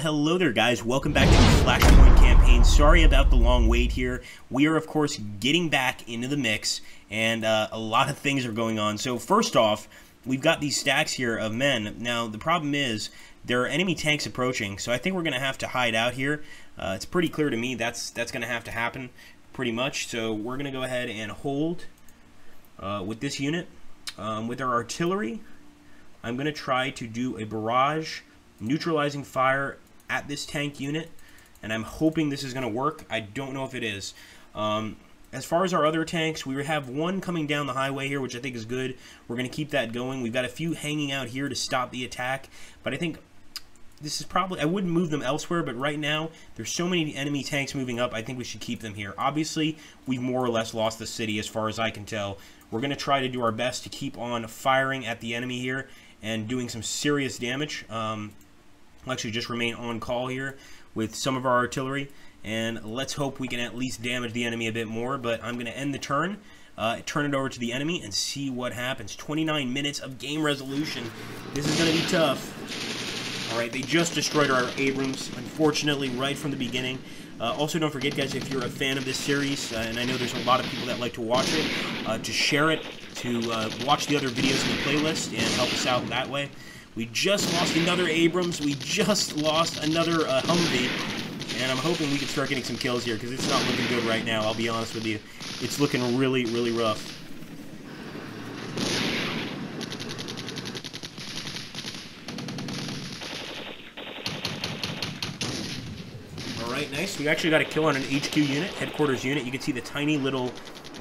Hello there, guys. Welcome back to the Flashpoint campaign. Sorry about the long wait here. We are, of course, getting back into the mix, and a lot of things are going on. So first off, we've got these stacks here of men. Now, the problem is there are enemy tanks approaching, so I think we're going to have to hide out here. It's pretty clear to me that's going to have to happen pretty much. So we're going to go ahead and hold with this unit. With our artillery, I'm going to try to do a barrage neutralizing fire at this tank unit, and I'm hoping this is going to work. I don't know if it is. As far as our other tanks, we have one coming down the highway here, which I think is good. We're going to keep that going. We've got a few hanging out here to stop the attack, but I think this is probably, I wouldn't move them elsewhere, but right now there's so many enemy tanks moving up, I think we should keep them here. Obviously, we've more or less lost the city as far as I can tell. We're going to try to do our best to keep on firing at the enemy here and doing some serious damage. We'll actually just remain on call here with some of our artillery, and let's hope we can at least damage the enemy a bit more. But I'm going to end the turn, turn it over to the enemy, and see what happens. 29 minutes of game resolution. This is going to be tough. Alright, they just destroyed our Abrams, unfortunately, right from the beginning. Also, don't forget, guys, if you're a fan of this series, and I know there's a lot of people that like to watch it, to share it, to watch the other videos in the playlist, and help us out that way. We just lost another Abrams. We just lost another Humvee. And I'm hoping we can start getting some kills here, because it's not looking good right now, I'll be honest with you. It's looking really, really rough. Alright, nice. We actually got a kill on an HQ unit, headquarters unit. You can see the tiny little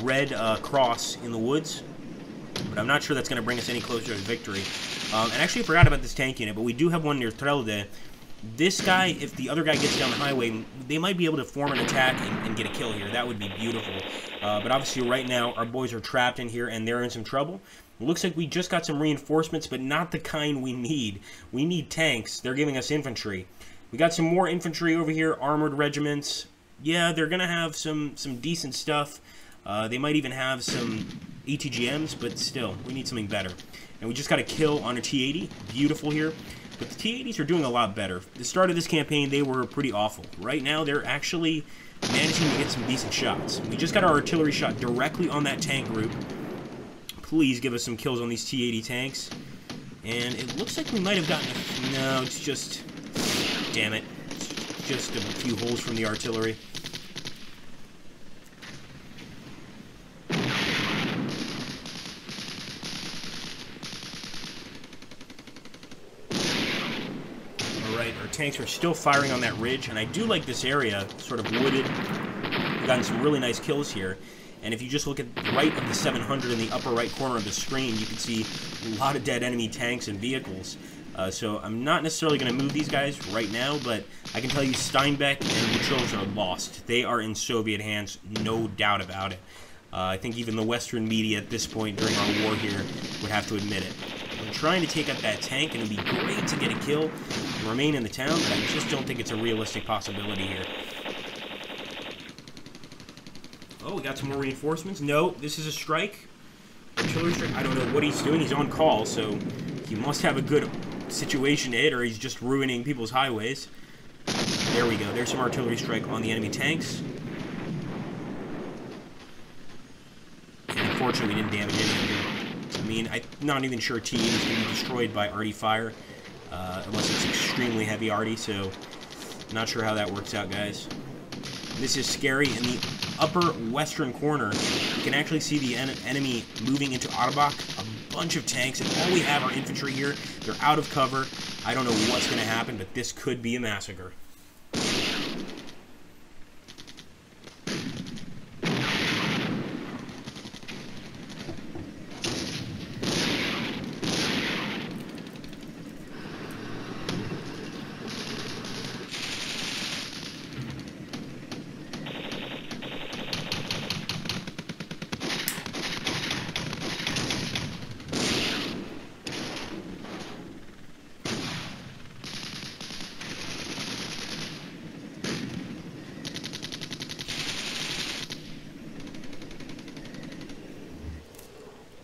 red cross in the woods. But I'm not sure that's going to bring us any closer to victory. And actually, I forgot about this tank unit, but we do have one near Trelde. This guy, if the other guy gets down the highway, they might be able to form an attack and get a kill here. That would be beautiful. But obviously, right now, our boys are trapped in here, and they're in some trouble. It looks like we just got some reinforcements, but not the kind we need. We need tanks. They're giving us infantry. We got some more infantry over here, armored regiments. Yeah, they're going to have some decent stuff. They might even have some ETGMs, but still, we need something better. And we just got a kill on a T-80. Beautiful here. But the T-80s are doing a lot better. At the start of this campaign, they were pretty awful. Right now, they're actually managing to get some decent shots. We just got our artillery shot directly on that tank group. Please give us some kills on these T-80 tanks. And it looks like we might have gotten a... No, it's just... Damn it. It's just a few holes from the artillery. Our tanks are still firing on that ridge, and I do like this area, sort of wooded. We've gotten some really nice kills here, and if you just look at the right of the 700 in the upper right corner of the screen, you can see a lot of dead enemy tanks and vehicles. So I'm not necessarily going to move these guys right now, but I can tell you Steinbeck and the Chills are lost. They are in Soviet hands, no doubt about it. I think even the Western media at this point during our war here would have to admit it. I'm trying to take out that tank, and it would be great to get a kill and remain in the town, but I just don't think it's a realistic possibility here. Oh, we got some more reinforcements. No, this is a strike. Artillery strike. I don't know what he's doing. He's on call, so he must have a good situation to hit, or he's just ruining people's highways. There we go. There's some artillery strike on the enemy tanks. And unfortunately, we didn't damage any of them. I mean, I'm not even sure T-80 is going to be destroyed by arty fire, unless it's extremely heavy arty, so not sure how that works out, guys. This is scary. In the upper western corner, you can actually see the enemy moving into Arbach, a bunch of tanks, and all we have are infantry here. They're out of cover. I don't know what's going to happen, but this could be a massacre.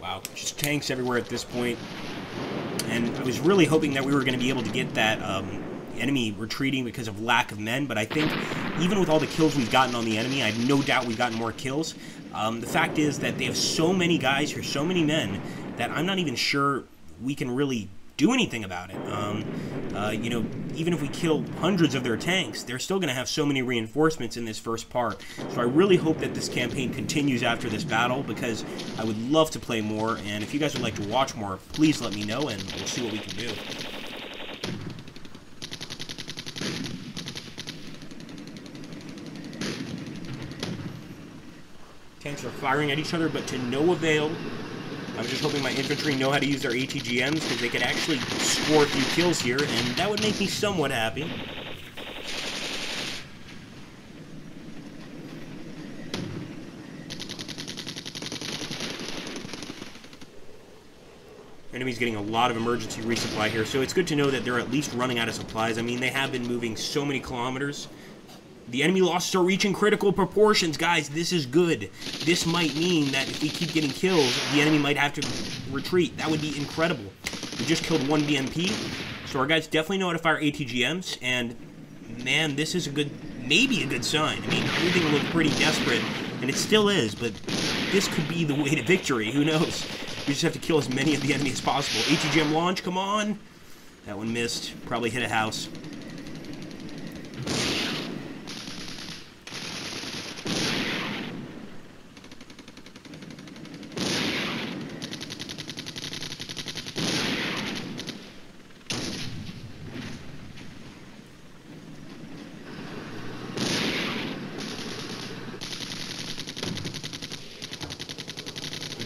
Wow, just tanks everywhere at this point. And I was really hoping that we were going to be able to get that enemy retreating because of lack of men, but I think even with all the kills we've gotten on the enemy, I have no doubt we've gotten more kills. The fact is that they have so many guys here, so many men, that I'm not even sure we can really do anything about it. You know, even if we kill hundreds of their tanks, they're still going to have so many reinforcements in this first part. So I really hope that this campaign continues after this battle, because I would love to play more, and if you guys would like to watch more, please let me know, and we'll see what we can do. Tanks are firing at each other, but to no avail. I'm just hoping my infantry know how to use their ATGMs, because they could actually score a few kills here, and that would make me somewhat happy. Enemy's getting a lot of emergency resupply here, so it's good to know that they're at least running out of supplies. I mean, they have been moving so many kilometers. The enemy losses are reaching critical proportions, guys. This is good. This might mean that if we keep getting kills, the enemy might have to retreat. That would be incredible. We just killed one BMP, so our guys definitely know how to fire ATGMs, and man, this is a good, maybe a good sign. I mean, everything looked pretty desperate, and it still is, but this could be the way to victory. Who knows? We just have to kill as many of the enemy as possible. ATGM launch, come on. That one missed. Probably hit a house.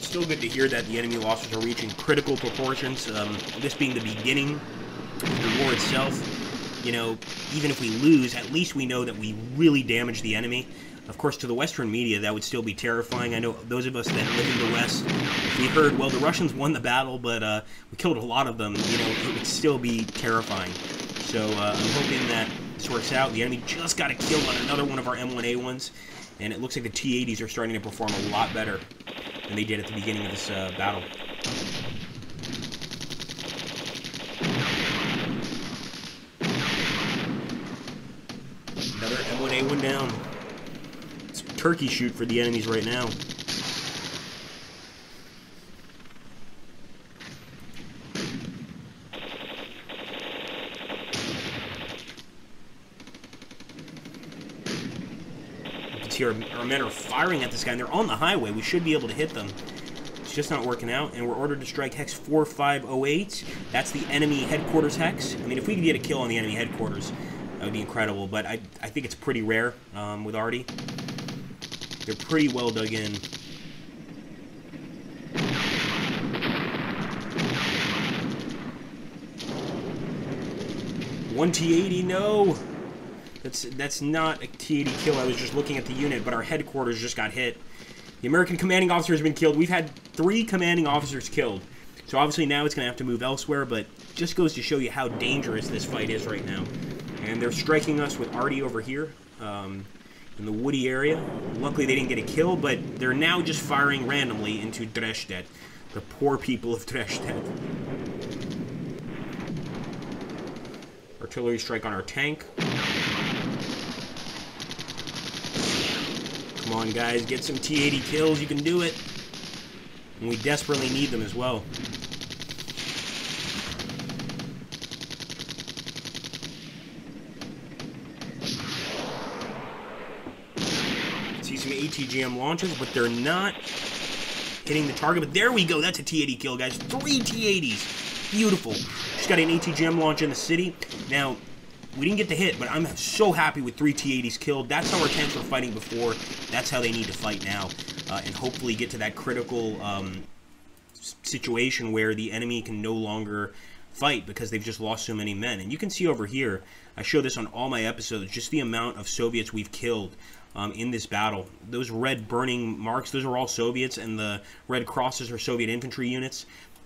Still good to hear that the enemy losses are reaching critical proportions, this being the beginning of the war itself. You know, even if we lose, at least we know that we really damaged the enemy. Of course, to the Western media, that would still be terrifying. I know those of us that live in the West, if we heard, well, the Russians won the battle, but we killed a lot of them, you know, it would still be terrifying. So I'm hoping that this works out. The enemy just got a kill on another one of our M1A1s, and it looks like the T-80s are starting to perform a lot better than they did at the beginning of this battle. Another M1A1 down. It's turkey shoot for the enemies right now. Here, our men are firing at this guy, and they're on the highway. We should be able to hit them. It's just not working out, and we're ordered to strike hex 4508. That's the enemy headquarters hex. I mean, if we could get a kill on the enemy headquarters, that would be incredible, but I think it's pretty rare with Artie. They're pretty well dug in. One T-80, no! That's not a T-80 kill. I was just looking at the unit, but our headquarters just got hit. The American commanding officer has been killed. We've had 3 commanding officers killed. So obviously now it's going to have to move elsewhere, but just goes to show you how dangerous this fight is right now. And they're striking us with Artie over here in the woody area. Luckily they didn't get a kill, but they're now just firing randomly into Dresden, the poor people of Dresden. Artillery strike on our tank. Come on, guys, get some T-80 kills. You can do it. And we desperately need them as well. See some ATGM launches, but they're not hitting the target. But there we go. That's a T-80 kill, guys. 3 T-80s. Beautiful. Just got an ATGM launch in the city. Now, we didn't get the hit, but I'm so happy with 3 T-80s killed. That's how our tanks were fighting before. That's how they need to fight now. And hopefully get to that critical situation where the enemy can no longer fight because they've just lost so many men. And you can see over here, I show this on all my episodes, just the amount of Soviets we've killed in this battle. Those red burning marks, those are all Soviets, and the red crosses are Soviet infantry units.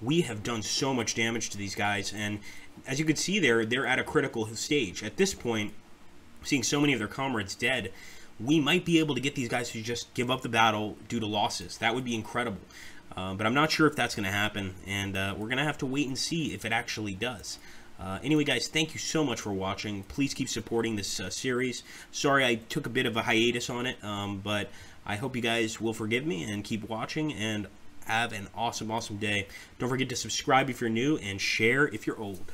We have done so much damage to these guys, and as you can see there, they're at a critical stage. At this point, seeing so many of their comrades dead, we might be able to get these guys to just give up the battle due to losses. That would be incredible. But I'm not sure if that's going to happen, and we're going to have to wait and see if it actually does. Anyway, guys, thank you so much for watching. Please keep supporting this series. Sorry I took a bit of a hiatus on it, but I hope you guys will forgive me and keep watching, and have an awesome, awesome day. Don't forget to subscribe if you're new, and share if you're old.